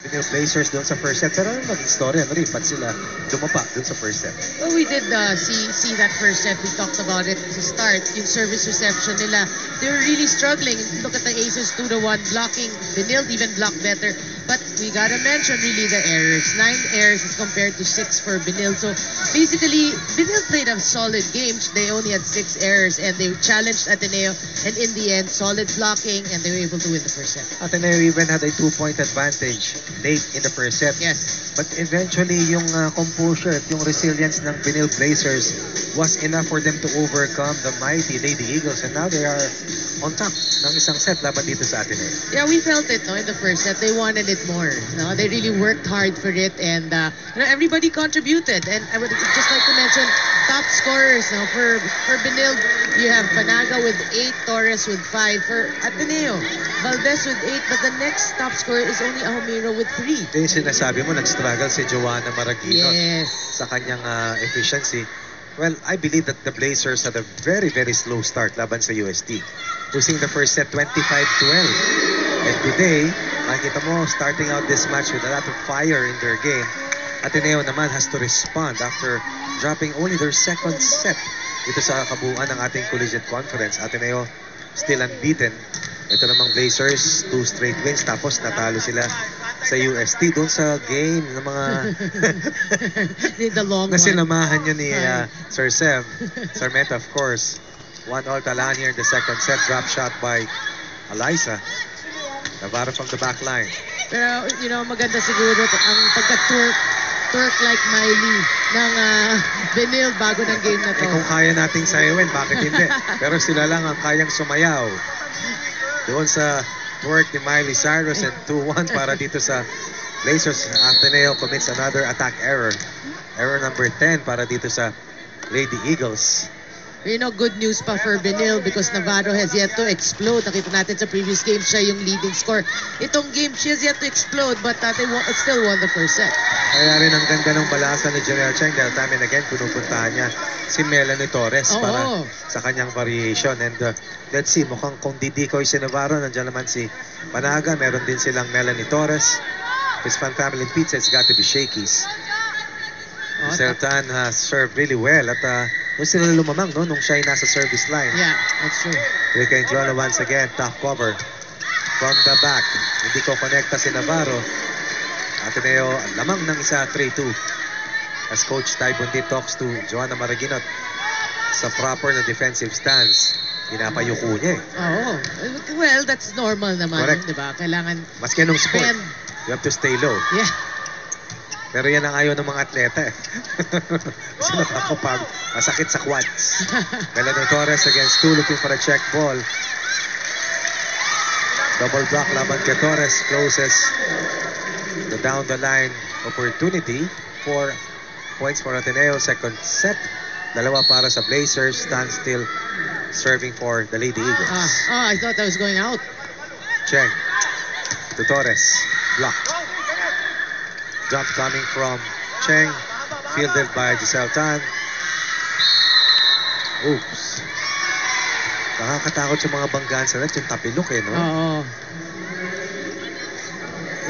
Benil Blazers doon sa first set. Pero ano naging story? Ano rin? Ba't sila dumapa doon sa first set? Well, we did see that first set. We talked about it to start. Yung service reception nila, they were really struggling. Look at the aces 2-1 blocking. Benil even blocked better. But we gotta mention really the errors. 9 errors as compared to 6 for Benil. So basically, Benil played a solid game. They only had 6 errors and they challenged Ateneo. And in the end, solid blocking and they were able to win the first set. Ateneo even had a 2-point advantage late in the first set. Yes. But eventually, yung composure at yung resilience ng Benil Blazers was enough for them to overcome the mighty Lady Eagles. And now they are on top ng isang set laban dito sa Ateneo. Yeah, we felt it in the first set. They wanted it more. No? They really worked hard for it, and everybody contributed. And I would just like to mention top scorers. No? For Benil, you have Panaga with 8, Torres with 5. For Ateneo, Valdez with 8, but the next top scorer is only Ahomiro with 3. Ito yung sinasabi mo, nag-struggle si Joanna Maraguino Yes. sa kanyang efficiency. Well, I believe that the Blazers had a very, very slow start laban sa UST. Losing the first set 25-12. And today, makikita mo, starting out this match with a lot of fire in their game, Ateneo naman has to respond after dropping only their second set dito sa kabuuan ng ating collegiate conference. Ateneo still unbeaten. Ito namang Blazers, 2 straight wins, tapos natalo sila sa UST doon sa game ng mga The long na one. sinamahan niya ni Sir Sev. Sarmenta, of course. 1-all talaan here in the second set. Drop shot by Eliza. Navarro from the back line. Pero, maganda siguro ang pagka-twerk like Miley ng Benil bago ng game na to. Kung kaya nating sayawin, bakit hindi? Pero sila lang ang kayang sumayaw. Doon sa twerk ni Miley Cyrus and 2-1 para dito sa Blazers. Ateneo commits another attack error. Error number 10 para dito sa Lady Eagles. Good news pa for Benil because Navarro has yet to explode. Nakita natin sa previous game, siya yung leading scorer. Itong game, she has yet to explode but they still won the first set. Kaya rin ang ganda ng balasa ni Janelle Cheng dahil time and again pinupuntahan niya si Melanie Torres para sa kanyang variation. And let's see, mukhang kung didikoy si Navarro, nandiyan naman si Panaga. Meron din silang Melanie Torres. His fan family pizza, it's got to be Shakey's. Sertan has served really well at doon sila lumamang nung siya ay nasa service line. Yeah, that's true. Rica Entrona once again, top cover from the back. Hindi ko connecta si Navarro. Ateneo lamang ng isa, 3-2. As Coach Ty Bundi talks to Joanna Maraguino sa proper na defensive stance, pinapayuko niya Well, that's normal naman. Correct. Diba? Kailangan maski anong sport, bend. you have to stay low. Yeah. Pero yan ang ayaw ng mga atleta kasi nakakapag masakit sa quads. Melanie Torres against 2 looking for a check ball. Double block laban kay Torres closes the down the line opportunity. 4 points for Ateneo. Second set. 2 para sa Blazers. Stand still serving for the Lady Eagles. I thought that was going out. Cheng to Torres. Block. Jump coming from Cheng. Fielded by Giselle Tan. Oops. Nakakatakot yung mga banggaan sa net. Yung tapilok no? Oo.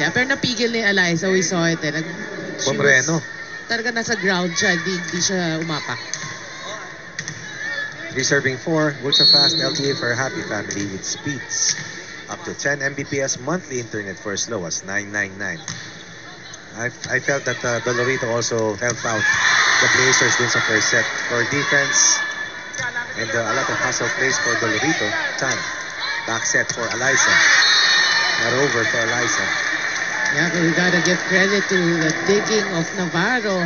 Yeah, pero napigil ni Eliza. We saw it Pomreno. Talaga nasa ground siya. Hindi siya umapak. Reserving 4. Ultra fast LTE for a happy family with speeds up to 10 Mbps monthly internet for as low as $9.99. I felt that Dolorito also helped out the Blazers dun sa first set for defense and a lot of hustle plays for Dolorito. Tan, back set for Eliza. Not over for Eliza. Yeah, we gotta give credit to the digging of Navarro.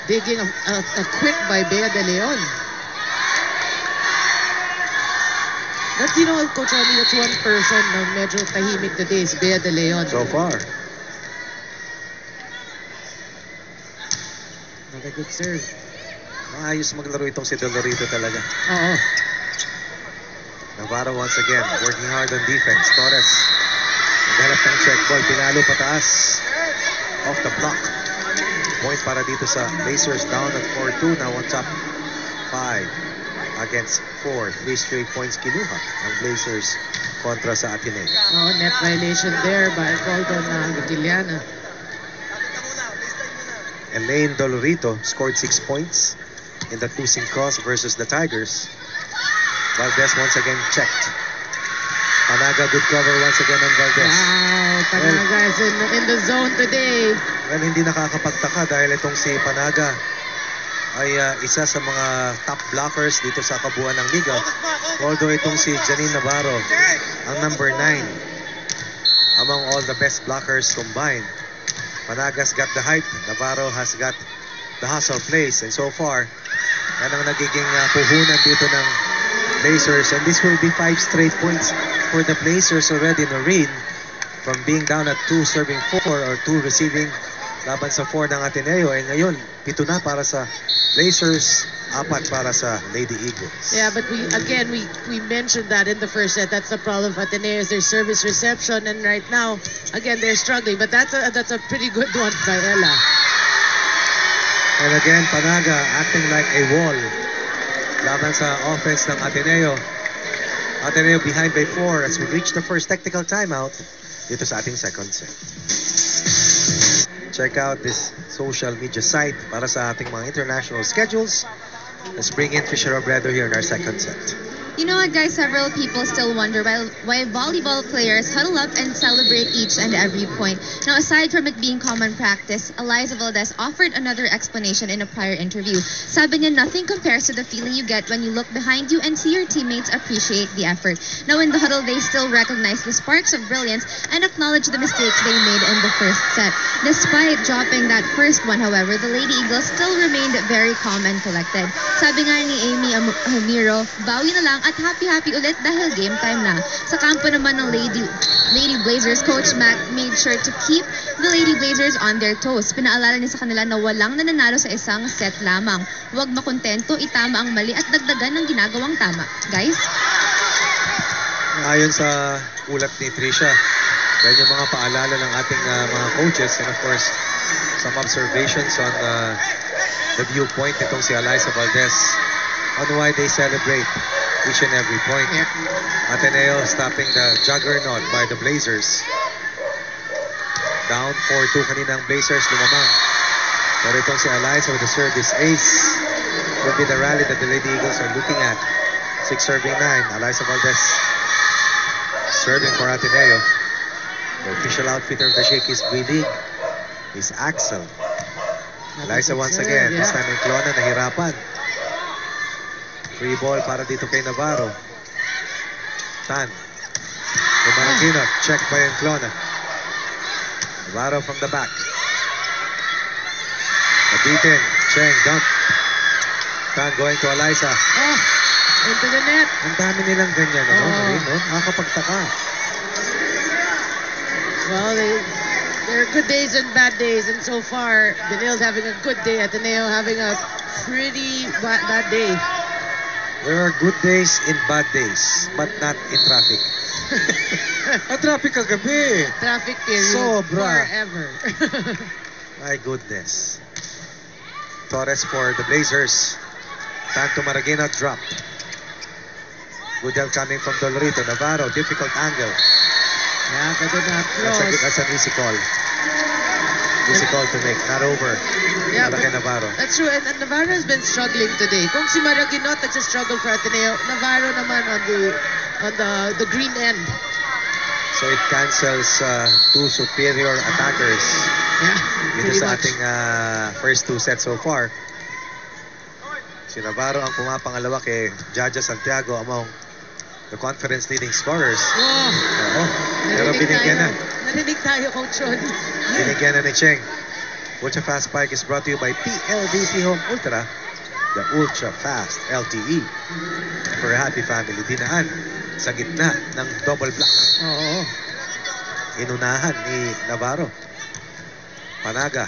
Digging of a quick by Bea de Leon. That's, Coach Ronnie, that's one person na medyo tahimik today is Bea de Leon. So far. Not a good serve. Maayos maglaro itong si Dolorito talaga. Oo. Navarro once again, working hard on defense. Torres, naghanap ng check ball. Pinalo pataas. Off the block. Point para dito sa Blazers, down at 4-2. Now on top 5 against 4. 3 straight points kinuha ng Blazers kontra sa Ateneo. Net violation there by Colton Vigiliana. Elaine Dolorito scored 6 points in that losing cause versus the Tigers. Valdez once again checked. Panaga, good cover once again on Valdez. Wow, Panaga is in the zone today. Well, hindi nakakapagtaka dahil itong si Panaga ay isa sa mga top blockers dito sa kabuuan ng liga. Although itong si Janine Navarro, ang number 9 among all the best blockers combined. Panaga's got the height, Navarro has got the hustle plays, and so far, yan ang nagiging puhunan dito ng Blazers, and this will be 5 straight points for the Blazers already in the ring from being down at 2 serving 4 or 2 receiving laban sa 4 ng Ateneo, and ngayon 7 na para sa Blazers, 4 para sa Lady Eagles. Yeah, but we mentioned that in the first set. That's the problem of Ateneo, is their service reception, and right now, again, they're struggling. But that's a pretty good one by Ella. And again, Panaga acting like a wall laban sa offense ng Ateneo. Ateneo behind by 4 as we reach the first technical timeout dito sa ating second set. Check out this social media site para sa ating mga international schedules. Let's bring in Fisher Robredo here in our second set. You know what, guys? Several people still wonder why volleyball players huddle up and celebrate each and every point. Now, aside from it being common practice, Eliza Valdez offered another explanation in a prior interview. Sabi niya, nothing compares to the feeling you get when you look behind you and see your teammates appreciate the effort. Now, in the huddle, they still recognize the sparks of brilliance and acknowledge the mistakes they made in the first set. Despite dropping that first one, however, the Lady Eagles still remained very calm and collected. Sabi nga ni Amy Amiro, bawi na lang at happy-happy ulit dahil game time na. Sa kampo naman ng Lady Blazers, Coach Mac made sure to keep the Lady Blazers on their toes. Pinaalala niya sa kanila na walang nananalo sa isang set lamang. Huwag makontento, itama ang mali at dagdagan ng ginagawang tama. Guys? Ayon sa ulat ni Tricia, yan yung mga paalala ng ating mga coaches, and of course, some observations on the viewpoint nitong si Eliza Valdez on why they celebrate each and every point. Ateneo stopping the juggernaut by the Blazers. Down 4-2 kaninang Blazers, lumamang. Pero itong si Eliza with the service ace will be the rally that the Lady Eagles are looking at. 6 serving 9. Eliza Valdez serving for Ateneo. The official outfitter of the Shakey's B-League is Axel. Eliza once again, this time in Clona, nahirapan. Free ball para dito kay Navarro. Tan. Tumaragino, check by Enclona. Navarro from the back. Nabitin, Cheng, dump. Tan going to Eliza. Oh, into the net. Ang dami nilang ganyan, no? Nakakapagtaka. Well, there are good days and bad days, and so far, Benil's having a good day. Ateneo having a pretty bad day. There are good days in bad days, but not in traffic. Traffic kagabi. Traffic period. Sobra. Forever. My goodness. Torres for the Blazers. Tanto Maragina dropped. Good help coming from Dolorito. Navarro, difficult angle. Yeah, but not close. That's an easy call. Easy call to make, not over. Yeah, Para kay Navarro. That's true, and Navarro has been struggling today. Kung si Maraginot nagsistruggle for Ateneo, Navarro naman on the green end. So it cancels 2 superior attackers. Yeah, dito sa ating first 2 sets so far. Si Navarro ang pumapangalawa kay Jaja Santiago among the conference leading scorers. Oo. Pero binigyan na. Narinig tayo, Coach Ronnie. Binigyan na ni Cheng. Ultra Fast Bike is brought to you by PLDT Home Ultra, the Ultra Fast LTE. For a happy family, dinaan sa gitna ng double block. Oo. Inunahan ni Navarro. Panaga.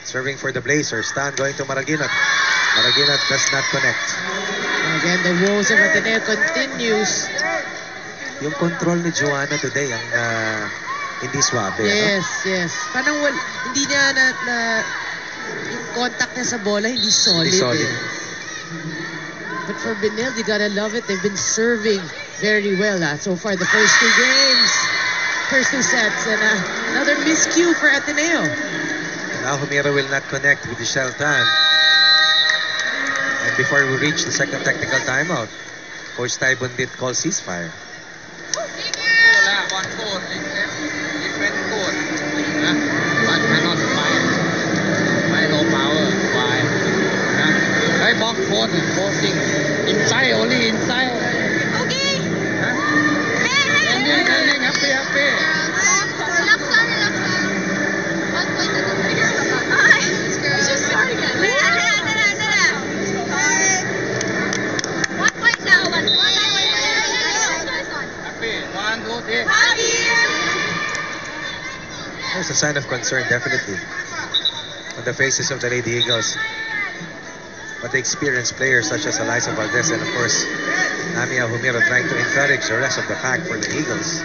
Serving for the Blazers. Stan going to Maraginot. Maraginot does not connect. Again, the woes of Ateneo continues. Yung control ni Joanna today ang hindi swabe. Yes, no? yes. Parang hindi niya yung contact niya sa bola, hindi solid. Hindi solid. But for Benil, you gotta love it. They've been serving very well so far. The first 2 games, first 2 sets, and another miscue for Ateneo. Now Humira will not connect with Michelle Tan. And before we reach the second technical timeout, Coach Tai Bundit calls ceasefire. One court, different court. But cannot fight. Fight low power. Why? I box court, forcing. Inside, only inside. Okay. Landing, happy. Relax lang. 1 point na to. It's just starting it. Tara. 1 point now. 1 point. Happy. 1, 2, 3. There's a sign of concern, definitely, on the faces of the Lady Eagles. But the experienced players such as Eliza Valdez and, of course, Amia Humira trying to encourage the rest of the pack for the Eagles.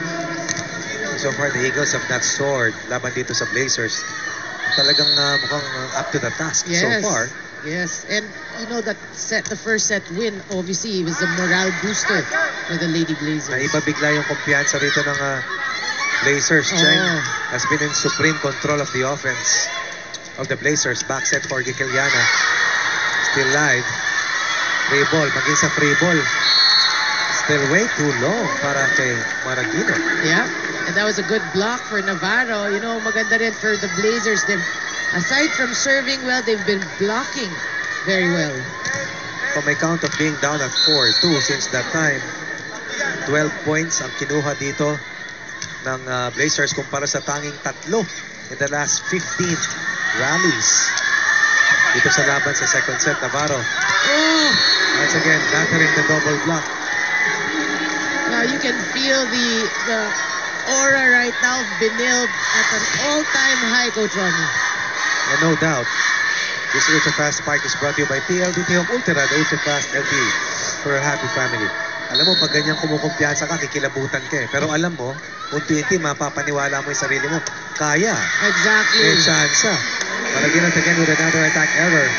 So far, the Eagles have not soared laban dito sa Blazers. Talagang mukhang up to the task so far. Yes, and you know that the first set win, obviously, was a morale booster for the Lady Blazers. Naiba bigla yung kumpiyansa rito ng Blazers. Cheng has been in supreme control of the offense of the Blazers. Back set for Gikiliana. Still live. Free ball. Maging sa free ball. Still way too long para kay Maragino. Yeah, and that was a good block for Navarro. You know, maganda rin for the Blazers. Aside from serving well, they've been blocking very well. From a count of being down at 4-2 since that time, 12 points ang kinuha dito ng Blazers kumpara sa tanging 3 in the last 15 rallies. Dito sa laban sa second set, Navarro. Once again, battering the double block. Now you can feel the aura right now of Benil at an all-time high, Coach Ronnie. And no doubt, this Ultra Fast Spike is brought to you by PLDT Home Ultra, the Ultra Fast LTE for a happy family. Alam mo, pag ganyan kumukumpiyansa ka, kikilabutan ka eh. Pero alam mo, unti-unti mapapaniwala mo yung sarili mo. Kaya. Exactly. May chance. Malagyan again with another attack error.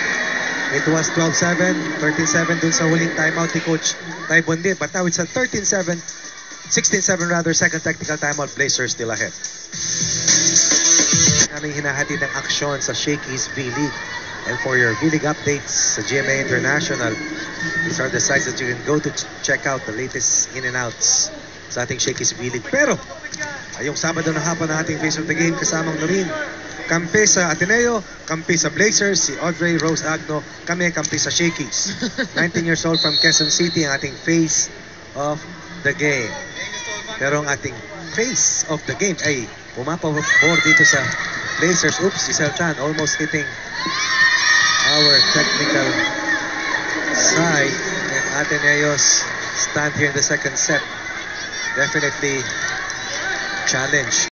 It was 12-7, 13-7 dun sa huling timeout ni Coach Tai Bundit. But now it's a 13-7, 16-7 rather, second technical timeout. Blazers still ahead. Naming hinahatid ng aksyon sa Shakey's V-League. And for your V-League updates sa GMA International, these are the sites that you can go to check out the latest in and outs sa ating Shakey's V-League. Pero, ayong Sabado na hapon na ating face of the game, kasamang na rin kampi sa Ateneo, kampi sa Blazers, si Audrey Rose Agno, kami kampi sa Shakey's. 19 years old from Quezon City, ang ating face of the game. Pero ang ating face of the game ay pumapabor dito sa Blazers. Oops, si Seltan almost hitting our technical side. And Ateneo's stand here in the second set. Definitely challenge.